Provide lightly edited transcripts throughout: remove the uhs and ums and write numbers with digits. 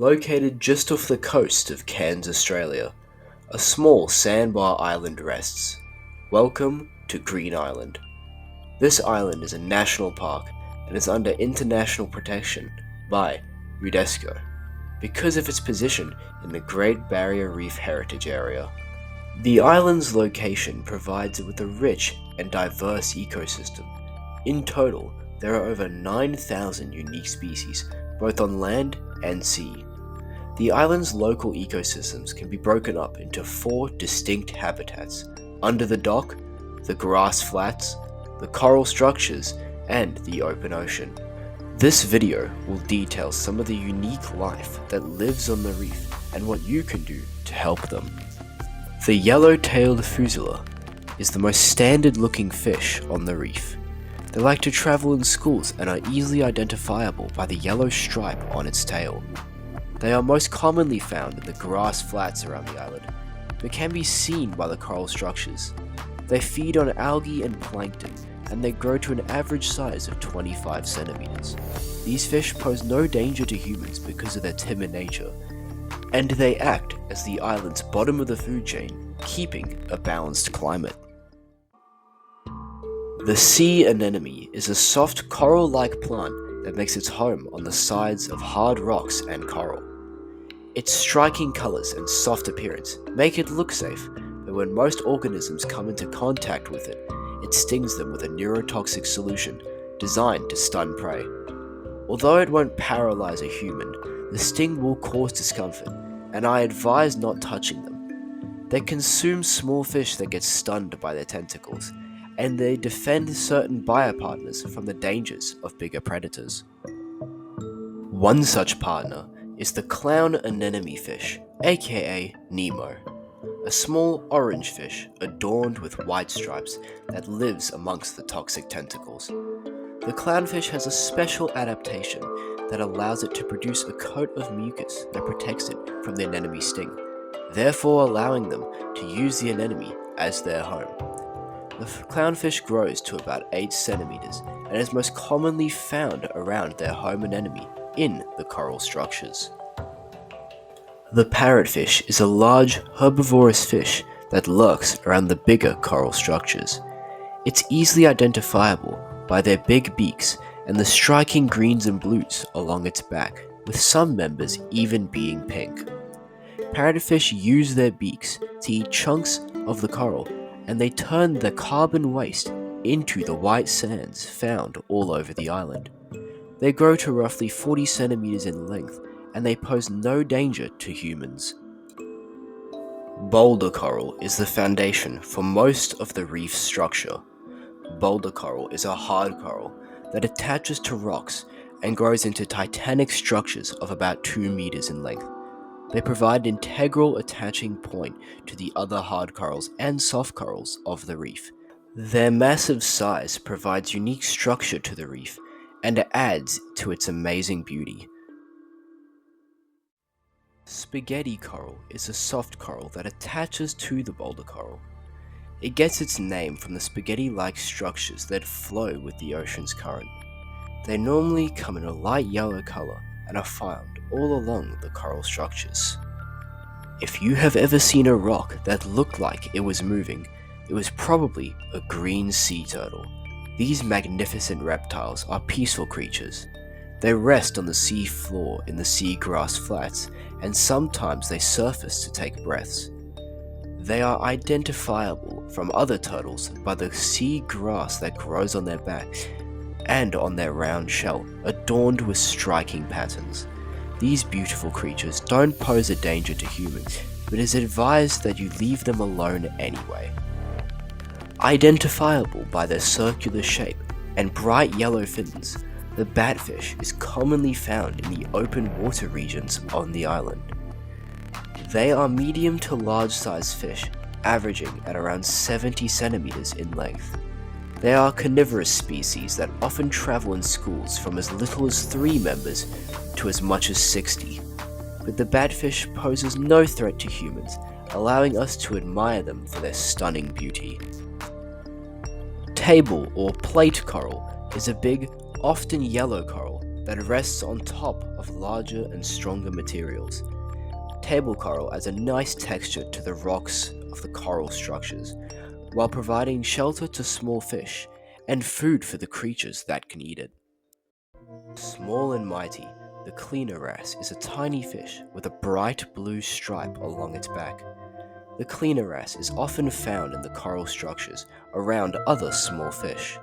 Located just off the coast of Cairns, Australia, a small sandbar island rests. Welcome to Green Island. This island is a national park and is under international protection by UNESCO because of its position in the Great Barrier Reef Heritage Area. The island's location provides it with a rich and diverse ecosystem. In total, there are over 9,000 unique species, both on land and sea. The island's local ecosystems can be broken up into 4 distinct habitats: under the dock, the grass flats, the coral structures, and the open ocean. This video will detail some of the unique life that lives on the reef and what you can do to help them. The yellow-tailed fusilier is the most standard-looking fish on the reef. They like to travel in schools and are easily identifiable by the yellow stripe on its tail. They are most commonly found in the grass flats around the island, but can be seen by the coral structures. They feed on algae and plankton, and they grow to an average size of 25 centimeters. These fish pose no danger to humans because of their timid nature, and they act as the island's bottom of the food chain, keeping a balanced climate. The sea anemone is a soft coral-like plant that makes its home on the sides of hard rocks and coral. Its striking colors and soft appearance make it look safe, but when most organisms come into contact with it, it stings them with a neurotoxic solution designed to stun prey. Although it won't paralyze a human, the sting will cause discomfort, and I advise not touching them. They consume small fish that get stunned by their tentacles, and they defend certain biopartners from the dangers of bigger predators. One such partner is the clown anemone fish, aka Nemo, a small orange fish adorned with white stripes that lives amongst the toxic tentacles. The clownfish has a special adaptation that allows it to produce a coat of mucus that protects it from the anemone sting, therefore allowing them to use the anemone as their home. The clownfish grows to about 8 centimeters and is most commonly found around their home anemone in the coral structures. The parrotfish is a large herbivorous fish that lurks around the bigger coral structures. It's easily identifiable by their big beaks and the striking greens and blues along its back, with some members even being pink. Parrotfish use their beaks to eat chunks of the coral, and they turn the carbon waste into the white sands found all over the island. They grow to roughly 40 centimeters in length, and they pose no danger to humans. Boulder coral is the foundation for most of the reef structure. Boulder coral is a hard coral that attaches to rocks and grows into titanic structures of about 2 meters in length. They provide an integral attaching point to the other hard corals and soft corals of the reef. Their massive size provides unique structure to the reef and adds to its amazing beauty. Spaghetti coral is a soft coral that attaches to the boulder coral. It gets its name from the spaghetti-like structures that flow with the ocean's current. They normally come in a light yellow color and are found all along the coral structures. If you have ever seen a rock that looked like it was moving, it was probably a green sea turtle. These magnificent reptiles are peaceful creatures. They rest on the sea floor in the seagrass flats, and sometimes they surface to take breaths. They are identifiable from other turtles by the sea grass that grows on their backs and on their round shell, adorned with striking patterns. These beautiful creatures don't pose a danger to humans, but it is advised that you leave them alone anyway. Identifiable by their circular shape and bright yellow fins, the batfish is commonly found in the open water regions on the island. They are medium to large sized fish, averaging at around 70 centimeters in length. They are carnivorous species that often travel in schools from as little as 3 members to as much as 60. But the batfish poses no threat to humans, allowing us to admire them for their stunning beauty. Table or plate coral is a big, often yellow coral that rests on top of larger and stronger materials. Table coral adds a nice texture to the rocks of the coral structures, while providing shelter to small fish and food for the creatures that can eat it. Small and mighty, the cleaner wrasse is a tiny fish with a bright blue stripe along its back. The cleaner wrasse is often found in the coral structures around other small fish.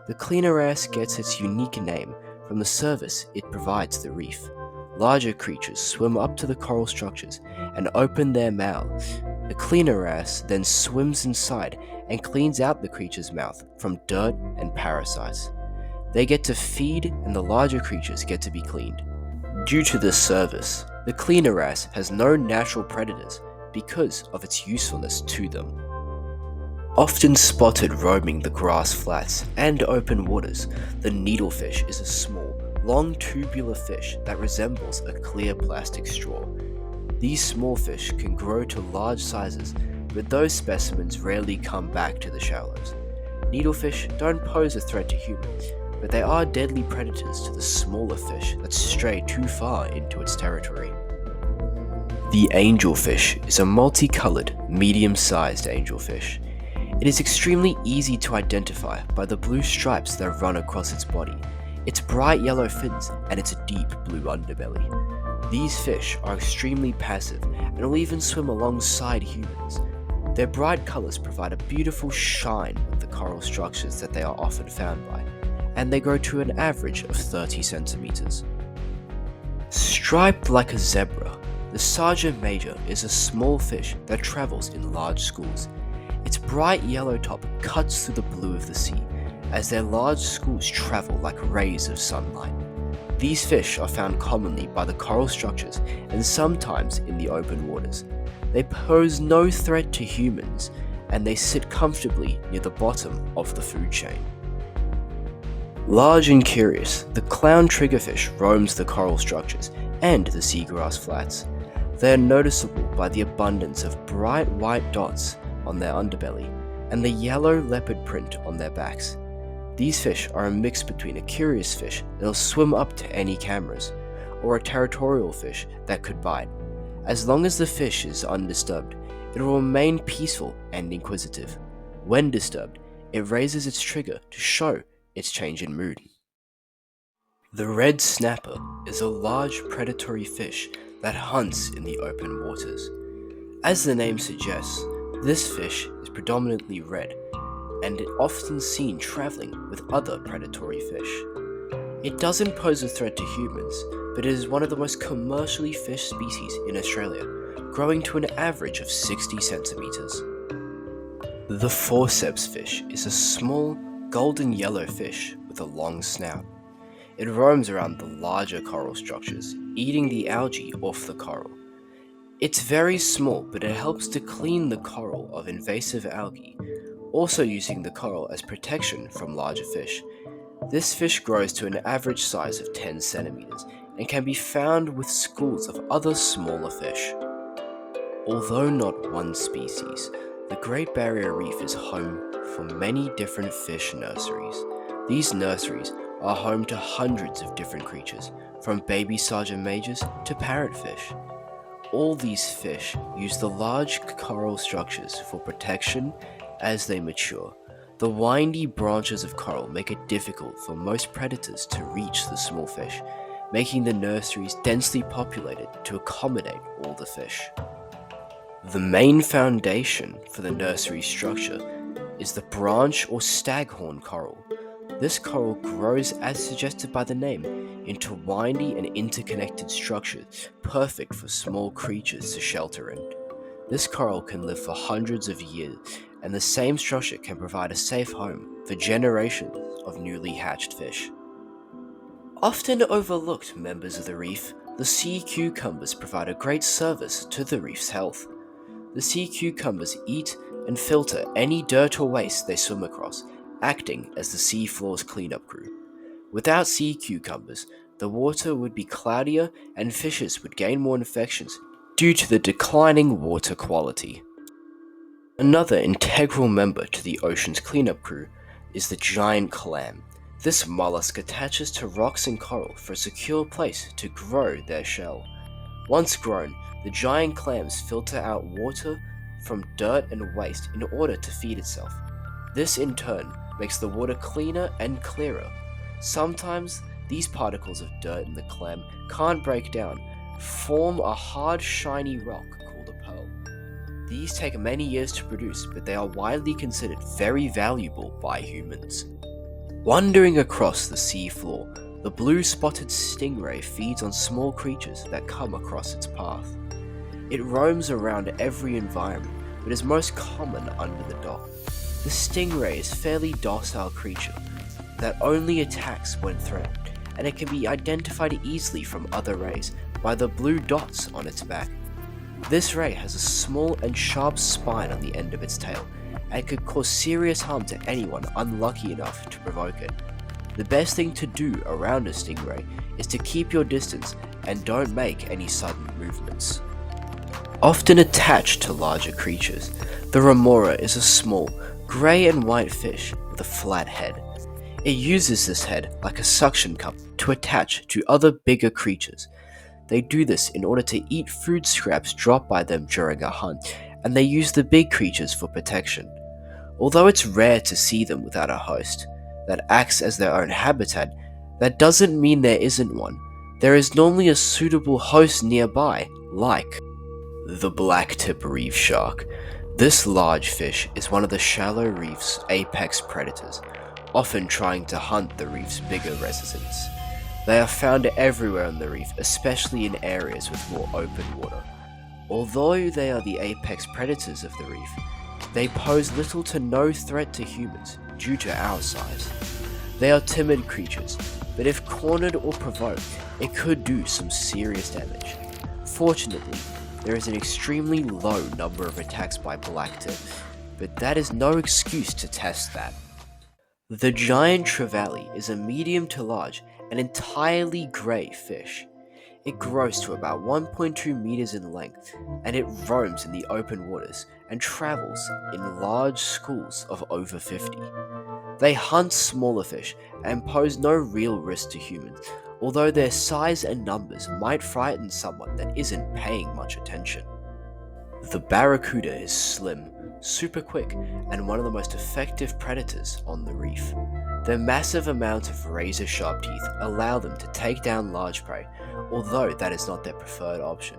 The cleaner wrasse gets its unique name from the service it provides the reef. Larger creatures swim up to the coral structures and open their mouths. The cleaner wrasse then swims inside and cleans out the creature's mouth from dirt and parasites. They get to feed and the larger creatures get to be cleaned. Due to this service, the cleaner wrasse has no natural predators because of its usefulness to them. Often spotted roaming the grass flats and open waters, the needlefish is a small, long tubular fish that resembles a clear plastic straw. These small fish can grow to large sizes, but those specimens rarely come back to the shallows. Needlefish don't pose a threat to humans, but they are deadly predators to the smaller fish that stray too far into its territory. The angelfish is a multicolored, medium-sized angelfish. It is extremely easy to identify by the blue stripes that run across its body, its bright yellow fins, and its deep blue underbelly. These fish are extremely passive and will even swim alongside humans. Their bright colors provide a beautiful shine with the coral structures that they are often found by, and they grow to an average of 30 centimeters. Striped like a zebra, the Sarga major is a small fish that travels in large schools. Its bright yellow top cuts through the blue of the sea, as their large schools travel like rays of sunlight. These fish are found commonly by the coral structures and sometimes in the open waters. They pose no threat to humans, and they sit comfortably near the bottom of the food chain. Large and curious, the clown triggerfish roams the coral structures and the seagrass flats. They are noticeable by the abundance of bright white dots on their underbelly and the yellow leopard print on their backs. These fish are a mix between a curious fish that'll swim up to any cameras, or a territorial fish that could bite. As long as the fish is undisturbed, it will remain peaceful and inquisitive. When disturbed, it raises its trigger to show its change in mood. The red snapper is a large predatory fish that hunts in the open waters. As the name suggests, this fish is predominantly red, and is often seen traveling with other predatory fish. It doesn't pose a threat to humans, but it is one of the most commercially fished species in Australia, growing to an average of 60 centimeters. The forceps fish is a small, golden yellow fish with a long snout. It roams around the larger coral structures, eating the algae off the coral. It's very small, but it helps to clean the coral of invasive algae, also using the coral as protection from larger fish. This fish grows to an average size of 10 centimeters and can be found with schools of other smaller fish. Although not one species, the Great Barrier Reef is home for many different fish nurseries. These nurseries are home to hundreds of different creatures, from baby Sarga majors to parrotfish. All these fish use the large coral structures for protection as they mature. The windy branches of coral make it difficult for most predators to reach the small fish, making the nurseries densely populated to accommodate all the fish. The main foundation for the nursery structure is the branch or staghorn coral. This coral grows, as suggested by the name, into windy and interconnected structures, perfect for small creatures to shelter in. This coral can live for hundreds of years, and the same structure can provide a safe home for generations of newly hatched fish. Often overlooked members of the reef, the sea cucumbers provide a great service to the reef's health. The sea cucumbers eat and filter any dirt or waste they swim across, acting as the sea floor's cleanup crew. Without sea cucumbers, the water would be cloudier and fishes would gain more infections due to the declining water quality. Another integral member to the ocean's cleanup crew is the giant clam. This mollusk attaches to rocks and coral for a secure place to grow their shell. Once grown, the giant clams filter out water from dirt and waste in order to feed itself. This in turn makes the water cleaner and clearer. Sometimes these particles of dirt in the clam can't break down, form a hard shiny rock called a pearl. These take many years to produce, but they are widely considered very valuable by humans. Wandering across the sea floor, the blue-spotted stingray feeds on small creatures that come across its path. It roams around every environment, but is most common under the dock. The stingray is a fairly docile creature that only attacks when threatened, and it can be identified easily from other rays by the blue dots on its back. This ray has a small and sharp spine on the end of its tail, and could cause serious harm to anyone unlucky enough to provoke it. The best thing to do around a stingray is to keep your distance and don't make any sudden movements. Often attached to larger creatures, the remora is a small, grey and white fish with a flat head. It uses this head like a suction cup to attach to other bigger creatures. They do this in order to eat food scraps dropped by them during a hunt, and they use the big creatures for protection. Although it's rare to see them without a host that acts as their own habitat, that doesn't mean there isn't one. There is normally a suitable host nearby, like the blacktip reef shark. This large fish is one of the shallow reef's apex predators, often trying to hunt the reef's bigger residents. They are found everywhere on the reef, especially in areas with more open water. Although they are the apex predators of the reef, they pose little to no threat to humans due to our size. They are timid creatures, but if cornered or provoked, it could do some serious damage. Fortunately, there is an extremely low number of attacks by blacktip, but that is no excuse to test that. The giant trevally is a medium to large and entirely grey fish. It grows to about 1.2 meters in length, and it roams in the open waters and travels in large schools of over 50. They hunt smaller fish and pose no real risk to humans, although their size and numbers might frighten someone that isn't paying much attention. The barracuda is slim, super quick, and one of the most effective predators on the reef. Their massive amount of razor-sharp teeth allow them to take down large prey, although that is not their preferred option.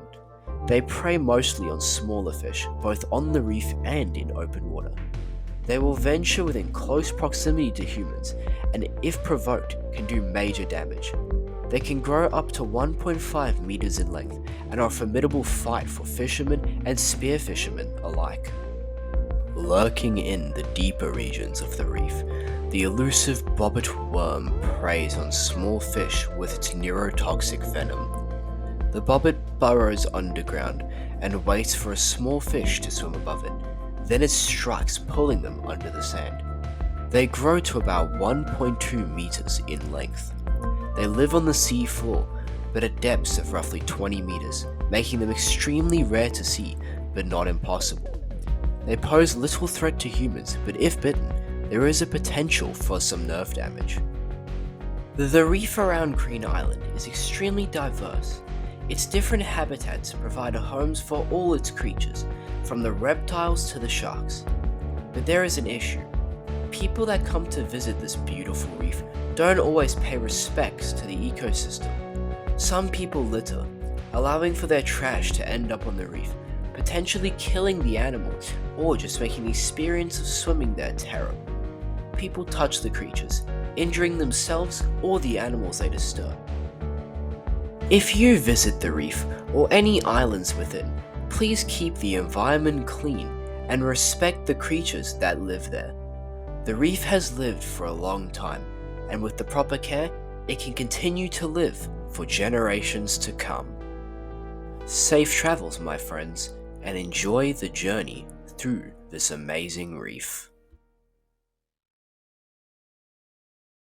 They prey mostly on smaller fish, both on the reef and in open water. They will venture within close proximity to humans, and if provoked, can do major damage. They can grow up to 1.5 meters in length and are a formidable fight for fishermen and spear fishermen alike. Lurking in the deeper regions of the reef, the elusive bobbit worm preys on small fish with its neurotoxic venom. The bobbit burrows underground and waits for a small fish to swim above it. Then it strikes, pulling them under the sand. They grow to about 1.2 meters in length. They live on the sea floor, but at depths of roughly 20 meters, making them extremely rare to see, but not impossible. They pose little threat to humans, but if bitten, there is a potential for some nerve damage. The reef around Green Island is extremely diverse. Its different habitats provide homes for all its creatures, from the reptiles to the sharks. But there is an issue. People that come to visit this beautiful reef don't always pay respects to the ecosystem. Some people litter, allowing for their trash to end up on the reef, potentially killing the animals or just making the experience of swimming there terrible. People touch the creatures, injuring themselves or the animals they disturb. If you visit the reef or any islands within, please keep the environment clean and respect the creatures that live there. The reef has lived for a long time, and with the proper care, it can continue to live for generations to come. Safe travels, my friends, and enjoy the journey through this amazing reef.